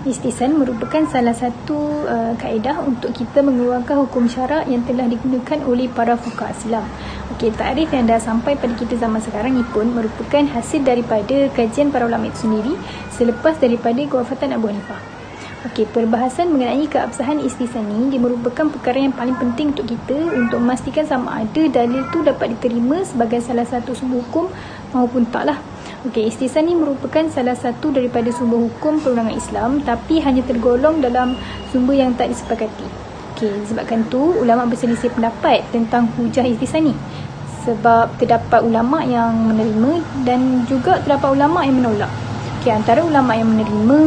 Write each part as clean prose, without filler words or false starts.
Istihsan merupakan salah satu kaedah untuk kita mengeluarkan hukum syarak yang telah digunakan oleh para fuqaha Islam. Okey, takrif yang dah sampai pada kita zaman sekarang ini pun merupakan hasil daripada kajian para ulama itu sendiri selepas daripada kewafatan Abu Hanifah. Okey, perbahasan mengenai keabsahan istihsan ini dia merupakan perkara yang paling penting untuk kita untuk memastikan sama ada dalil tu dapat diterima sebagai salah satu sumber hukum maupun taklah. Okey, istihsan ini merupakan salah satu daripada sumber hukum perundangan Islam tapi hanya tergolong dalam sumber yang tak disepakati. Okey, disebabkan tu ulama berselisih pendapat tentang hujah istihsan ni. Sebab terdapat ulama yang menerima dan juga terdapat ulama yang menolak. Okey, antara ulama yang menerima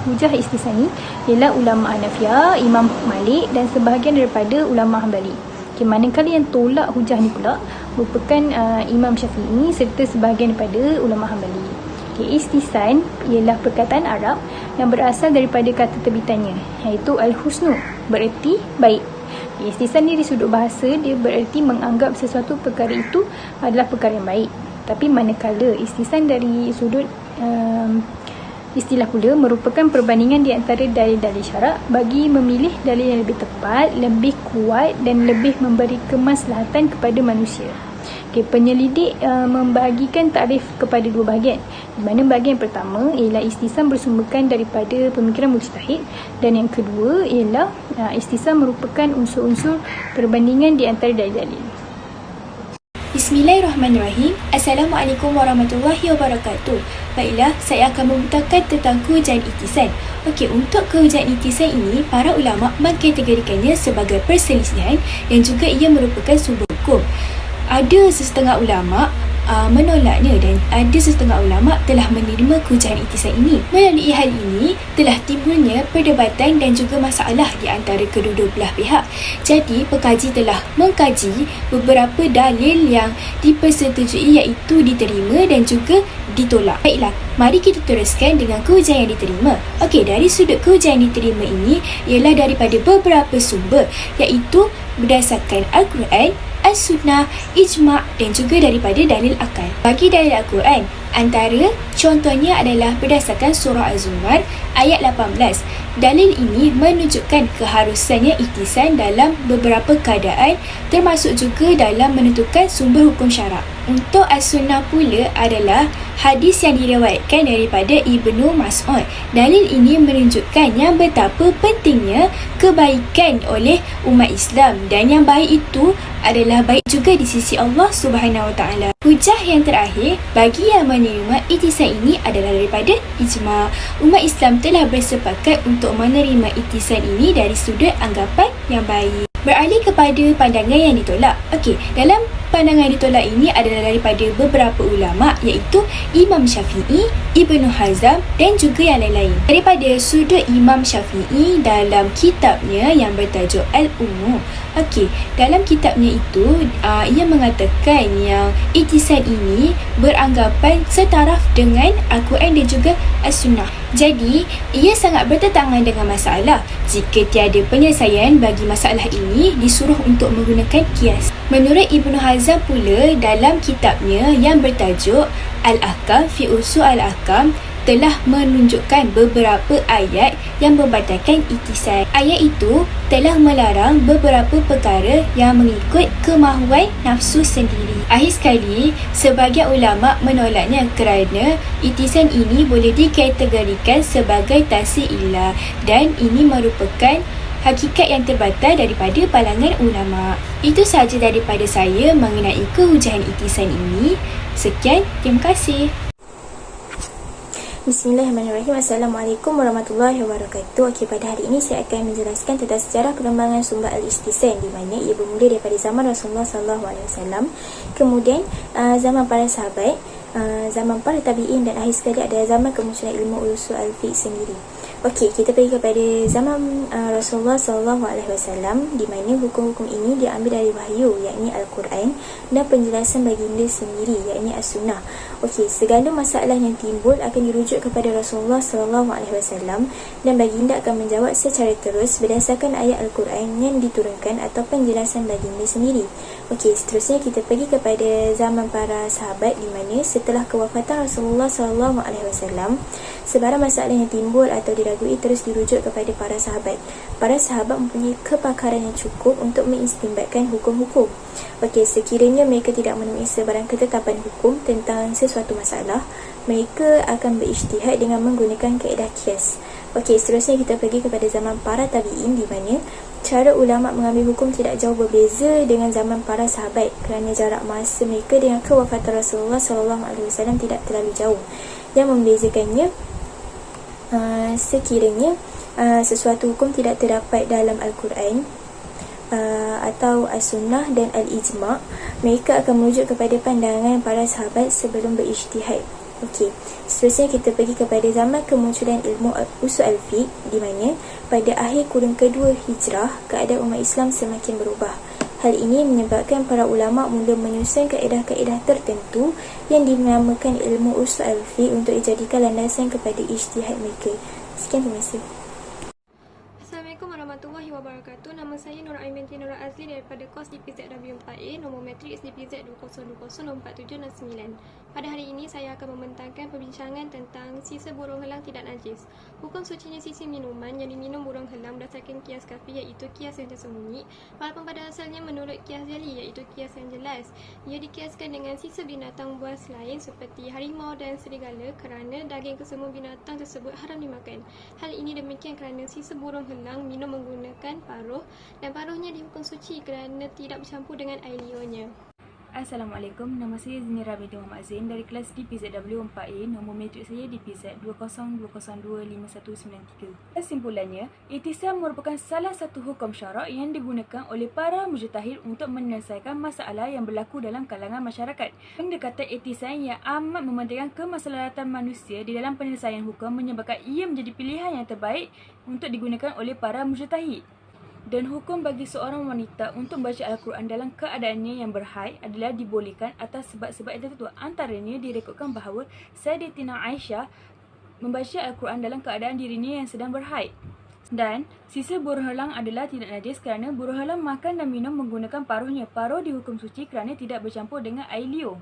hujah istihsan ni ialah ulama Hanafiyah, Imam Malik dan sebahagian daripada ulama Hanbali. Okay, manakala yang tolak hujah ni pula merupakan Imam Syafi'i serta sebahagian daripada ulama Hanbali. Okay, istihsan ialah perkataan Arab yang berasal daripada kata terbitannya iaitu al-husnu, bererti baik. Okay, istihsan ni dari sudut bahasa dia bererti menganggap sesuatu perkara itu adalah perkara yang baik. Tapi manakala istihsan dari sudut istilah pula merupakan perbandingan di antara dalil-dalil syarak bagi memilih dalil yang lebih tepat, lebih kuat dan lebih memberi kemaslahatan kepada manusia. Okay, penyelidik membahagikan takrif kepada dua bahagian. Di mana bahagian pertama ialah istihsan bersumberkan daripada pemikiran mujtahid dan yang kedua ialah istihsan merupakan unsur-unsur perbandingan di antara dalil-dalil. Bismillahirrahmanirrahim. Assalamualaikum warahmatullahi wabarakatuh. Baiklah, saya akan membutakan tentang kehujaan ihtisan. Okey, untuk kehujaan ihtisan ini, para ulama mengkategorikannya sebagai perselisihan yang juga ia merupakan sumber hukum. Ada sesetengah ulama menolaknya dan ada setengah ulama telah menerima kehujaan ihtisan ini. Melalui hal ini telah timbulnya perdebatan dan juga masalah di antara kedua-dua belah pihak. Jadi pengkaji telah mengkaji beberapa dalil yang dipersetujui iaitu diterima dan juga ditolak. Baiklah, mari kita teruskan dengan kehujaan yang diterima. Okey, dari sudut kehujaan yang diterima ini ialah daripada beberapa sumber iaitu berdasarkan Al-Quran, As-Sunnah, Ijma' dan juga daripada dalil akal. Bagi dalil Al-Quran, antara contohnya adalah berdasarkan surah Az-Zumar ayat 18. Dalil ini menunjukkan keharusannya ihtisan dalam beberapa keadaan termasuk juga dalam menentukan sumber hukum syarak. Untuk As-Sunnah pula adalah hadis yang diriwayatkan daripada Ibnu Mas'ud. Dalil ini menunjukkan yang betapa pentingnya kebaikan oleh umat Islam dan yang baik itu adalah baik juga di sisi Allah Subhanahu Wa Taala. Hujah yang terakhir bagi yang menerima ihtisan ini adalah daripada ijma'. Umat Islam telah bersepakat untuk menerima ihtisan ini dari sudut anggapan yang baik. Beralih kepada pandangan yang ditolak. Okey, dalam pandangan yang ditolak ini adalah daripada beberapa ulama iaitu Imam Syafi'i, Ibnu Hazm dan juga yang lain-lain. Daripada sudut Imam Syafi'i dalam kitabnya yang bertajuk Al-Ummu. Okey, dalam kitabnya itu ia mengatakan yang ihtisan ini beranggapan setaraf dengan Al-Quran dan juga As-Sunnah. Jadi, ia sangat bertentangan dengan masalah jika tiada penyelesaian bagi masalah ini disuruh untuk menggunakan kias. Menurut Ibnu Hazm pula dalam kitabnya yang bertajuk Al-Ahkam fi Usul Al-Ahkam telah menunjukkan beberapa ayat yang membatalkan ihtisan. Ayat itu telah melarang beberapa perkara yang mengikut kemahuan nafsu sendiri. Akhir sekali, sebagian ulama menolaknya kerana ihtisan ini boleh dikategorikan sebagai tasir ilah dan ini merupakan hakikat yang terbatal daripada pandangan ulama. Itu sahaja daripada saya mengenai kehujahan ihtisan ini. Sekian, terima kasih. Bismillahirrahmanirrahim. Assalamualaikum warahmatullahi wabarakatuh. Okey, pada hari ini saya akan menjelaskan tentang sejarah perkembangan sumber al-ihtisan di mana ia bermula daripada zaman Rasulullah SAW, kemudian zaman para sahabat, zaman para tabi'in dan akhir sekali adalah zaman kemunculan ilmu usul al-fiqh sendiri. Okey, kita pergi kepada zaman Rasulullah SAW, di mana hukum-hukum ini diambil dari wahyu, yakni Al-Quran, dan penjelasan baginda sendiri, yakni As-Sunnah. Okey, segala masalah yang timbul akan dirujuk kepada Rasulullah SAW, dan baginda akan menjawab secara terus berdasarkan ayat Al-Quran yang diturunkan atau penjelasan baginda sendiri. Okey, seterusnya kita pergi kepada zaman para sahabat, di mana setelah kewafatan Rasulullah SAW, sebarang masalah yang timbul atau diragui terus dirujuk kepada para sahabat. Para sahabat mempunyai kepakaran yang cukup untuk mengistinbatkan hukum-hukum. Okey, sekiranya mereka tidak menemui sebarang ketetapan hukum tentang sesuatu masalah, mereka akan berijtihad dengan menggunakan kaedah qiyas. Okey, seterusnya kita pergi kepada zaman para tabi'in, di mana cara ulama mengambil hukum tidak jauh berbeza dengan zaman para sahabat, kerana jarak masa mereka dengan kewafatan Rasulullah SAW tidak terlalu jauh. Yang membezakannya, sekiranya sesuatu hukum tidak terdapat dalam Al-Quran atau As-Sunnah dan Al-Ijma', mereka akan merujuk kepada pandangan para sahabat sebelum berijtihad. Okey, seterusnya kita pergi kepada zaman kemunculan ilmu usul al-fiqh, di mana pada akhir kurun kedua Hijrah, keadaan umat Islam semakin berubah. Hal ini menyebabkan para ulama mula menyusun kaedah-kaedah tertentu yang dinamakan ilmu usul al-fiqh untuk dijadikan landasan kepada ijtihad mereka. Sekian, terima kasih. Assalamualaikum warahmatullahi wabarakatuh. Nama saya Nur Aiminti Nur Azli daripada kos DPZW4A, nombor matrik DPZ 20204769. Pada hari ini saya akan membentangkan perbincangan tentang sisa burung helang tidak najis. Hukum sucinya sisa minuman yang diminum burung helang berdasarkan kias kafi, iaitu kias yang tersembunyi, walaupun pada asalnya menurut kias jali, iaitu kias yang jelas. Ia dikiaskan dengan sisa binatang buas lain seperti harimau dan serigala kerana daging kesemua binatang tersebut haram dimakan. Hal ini demikian kerana sisa burung helang minum menggunakan paruh, dan paruhnya dihukum suci kerana tidak bercampur dengan air liurnya. Assalamualaikum, nama saya Zinira binti Muhammad Zain dari kelas DPZW4A, nombor matrik saya DPZ 2020519193. Kesimpulannya, ihtisam merupakan salah satu hukum syarak yang digunakan oleh para mujtahid untuk menyelesaikan masalah yang berlaku dalam kalangan masyarakat. Pendekatan ihtisam yang amat mementingkan kemaslahatan manusia di dalam penyelesaian hukum menyebabkan ia menjadi pilihan yang terbaik untuk digunakan oleh para mujtahid. Dan hukum bagi seorang wanita untuk membaca Al-Quran dalam keadaannya yang berhaid adalah dibolehkan atas sebab-sebab yang tertentu. Antaranya direkodkan bahawa Sayyidatina Aisyah membaca Al-Quran dalam keadaan dirinya yang sedang berhaid. Dan sisa burung helang adalah tidak najis kerana burung helang makan dan minum menggunakan paruhnya. Paruh dihukum suci kerana tidak bercampur dengan air liur.